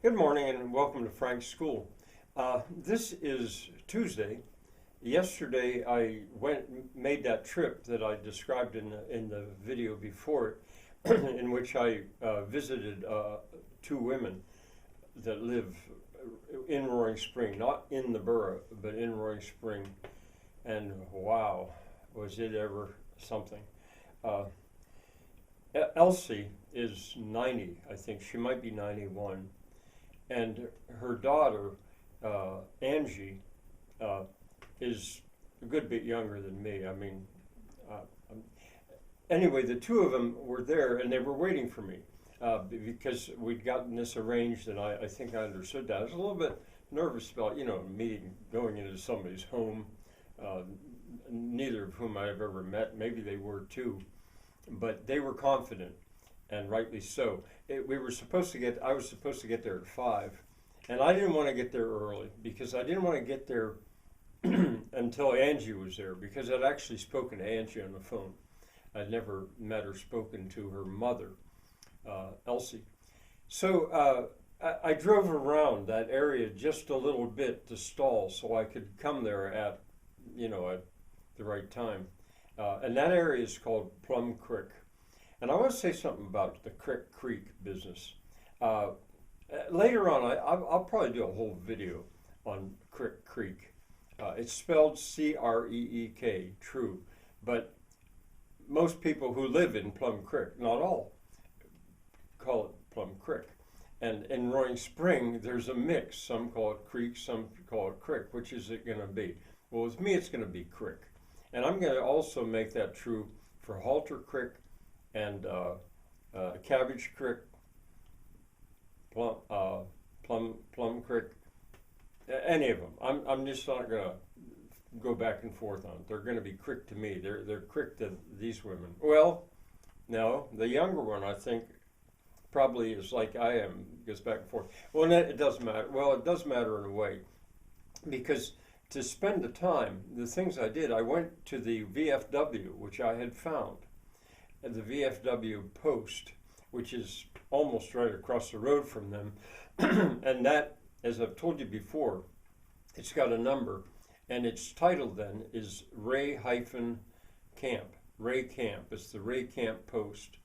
Good morning and welcome to Frank's School. This is Tuesday. Yesterday I made that trip that I described in the video before it, in which I visited two women that live in Roaring Spring, not in the borough, but in Roaring Spring. And wow, was it ever something. Uh, Elsie is 90, I think. She might be 91. And her daughter, Angie, uh, is a good bit younger than me. Uh, um, anyway, the two of them were there and they were waiting for me because we'd gotten this arranged, and I think I understood that. I was a little bit nervous about, going into somebody's home, uh, neither of whom I've ever met. Maybe they were too, but they were confident, and rightly so. I was supposed to get there at 5, and I didn't want to get there early because I didn't want to get there until Angie was there, because I'd actually spoken to Angie on the phone. I'd never met or spoken to her mother, Elsie. So I drove around that area just a little bit to stall so I could come there at the right time. And that area is called Plum Creek. And I want to say something about the krik business. Later on, I'll probably do a whole video on Creek. It's spelled C-R-E-E-K, true. But most people who live in Plum Creek, not all, call it Plum Creek. And in Roaring Spring, there's a mix. Some call it creek, some call it creek. Which is it going to be? Well, with me, it's going to be creek. And I'm going to also make that true for Halter Creek and Cabbage Creek, Plum Creek, any of them. I'm just not going to go back and forth on it. They're going to be creek to me. They're creek to these women. Well, no, the younger one, I think, probably is like I am, goes back and forth. Well, it doesn't matter. Well, it does matter in a way, because to spend the time, the things I did, I went to the VFW, which I had found, at the VFW post, which is almost right across the road from them. And that, as I've told you before, it's got a number, and its title then is Ray-Camp. Ray Camp. It's the Ray Camp post.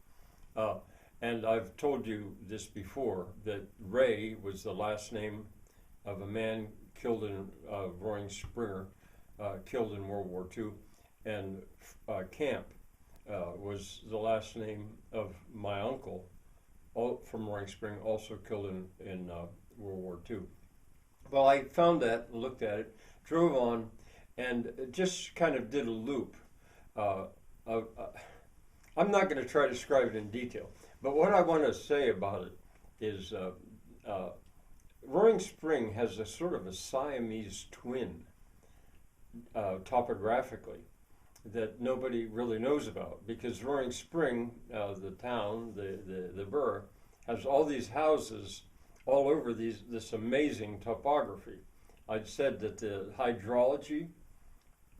And I've told you this before, that Ray was the last name of a man killed in Roaring Springer, killed in World War II, and Camp was the last name of my uncle, all from Roaring Spring, also killed in World War II. Well, I found that, looked at it, drove on, and just kind of did a loop. I'm not going to try to describe it in detail, but what I want to say about it is Roaring Spring has a sort of a Siamese twin topographically that nobody really knows about, because Roaring Spring, the town, the borough, has all these houses all over this amazing topography. I'd said that the hydrology,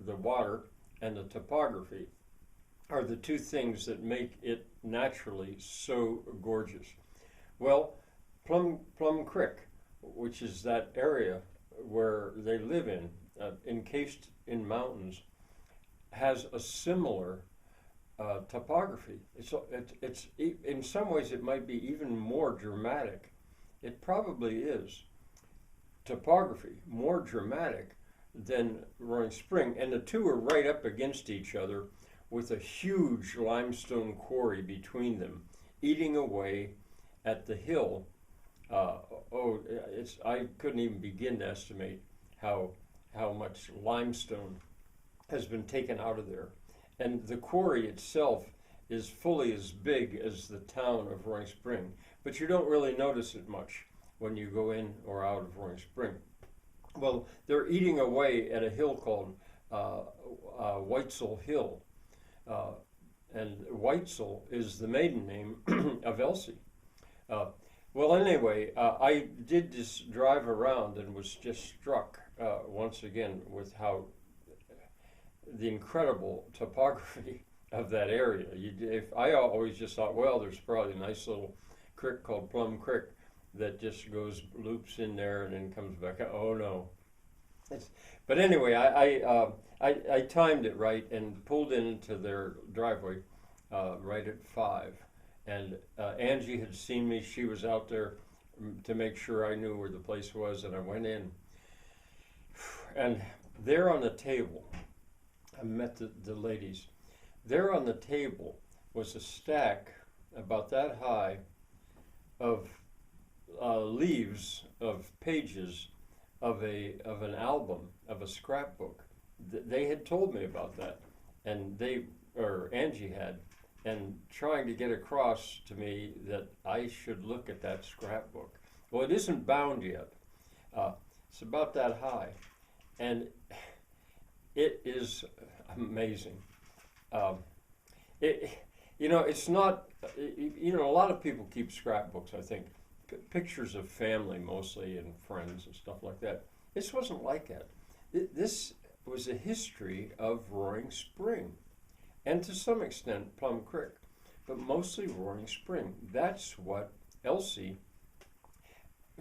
the water, and the topography are the two things that make it naturally so gorgeous. Well, Plum Creek, which is that area where they live in, encased in mountains, has a similar topography. It's in some ways it might be even more dramatic. It probably is topography more dramatic than Roaring Spring, and the two are right up against each other with a huge limestone quarry between them, eating away at the hill. I couldn't even begin to estimate how much limestone has been taken out of there. And the quarry itself is fully as big as the town of Roaring Spring, but you don't really notice it much when you go in or out of Roaring Spring. Well, they're eating away at a hill called Weitzel Hill, and Weitzel is the maiden name of Elsie. Well, anyway, I did this drive around and was just struck once again with how the incredible topography of that area. I always just thought, well, there's probably a nice little creek called Plum Creek that just goes loops in there and then comes back out. Oh no. But anyway, I timed it right and pulled into their driveway right at 5. And Angie had seen me. She was out there to make sure I knew where the place was, and I went in. And there on the table, I met the ladies. There on the table was a stack about that high of leaves, of pages of an album, of a scrapbook. They had told me about that, and Angie had, and trying to get across to me that I should look at that scrapbook. Well, it isn't bound yet. It's about that high, and it is amazing. It's not. A lot of people keep scrapbooks. I think pictures of family mostly and friends and stuff like that. This wasn't like that. This was a history of Roaring Spring, and to some extent Plum Creek, but mostly Roaring Spring. That's what Elsie,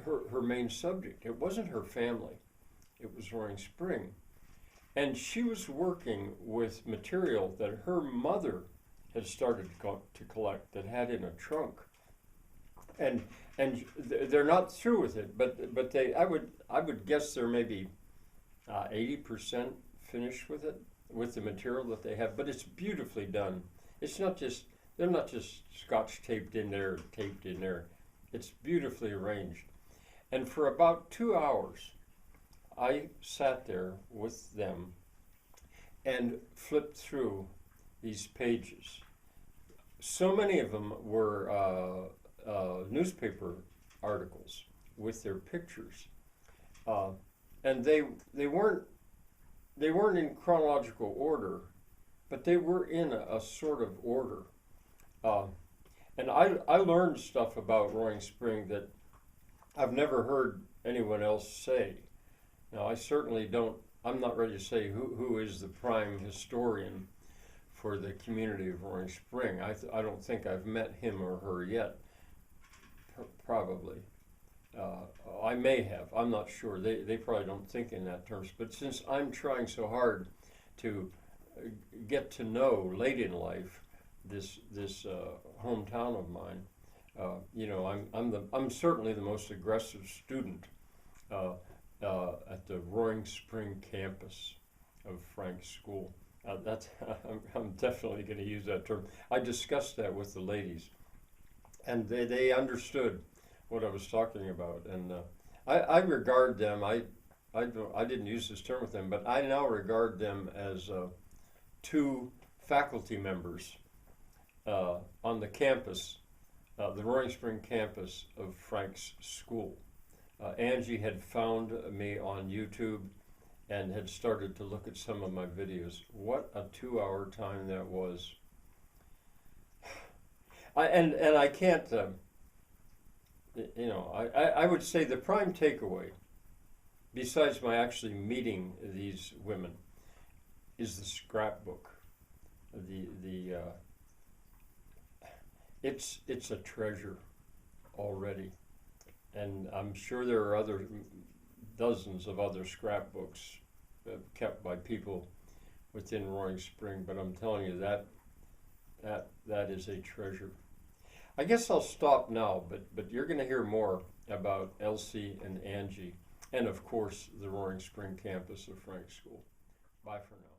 her main subject. It wasn't her family. It was Roaring Spring. And she was working with material that her mother had started to collect, that had in a trunk. And they're not through with it, but I would guess they're maybe 80% finished with it, with the material that they have. But it's beautifully done. It's not just, they're not just scotch taped in there, taped in there. It's beautifully arranged. And for about 2 hours, I sat there with them and flipped through these pages. So many of them were newspaper articles with their pictures, and they weren't in chronological order, but they were in a sort of order. And I learned stuff about Roaring Spring that I've never heard anyone else say. Now, I certainly don't. I'm not ready to say who is the prime historian for the community of Roaring Spring. I don't think I've met him or her yet. Probably. I may have. I'm not sure. They probably don't think in that terms. But since I'm trying so hard to get to know late in life this hometown of mine, I'm certainly the most aggressive student at the Roaring Spring campus of Frank's school. I'm definitely going to use that term. I discussed that with the ladies, and they understood what I was talking about. And I regard them. I didn't use this term with them, but I now regard them as 2 faculty members on the campus, the Roaring Spring campus of Frank's school. Angie had found me on YouTube and had started to look at some of my videos. What a 2-hour time that was. I can't, I would say the prime takeaway, besides my actually meeting these women, is the scrapbook. It's a treasure already. And I'm sure there are dozens of other scrapbooks kept by people within Roaring Spring, but I'm telling you that is a treasure. I guess I'll stop now, but you're going to hear more about Elsie and Angie, and of course the Roaring Spring campus of Frank's School. Bye for now.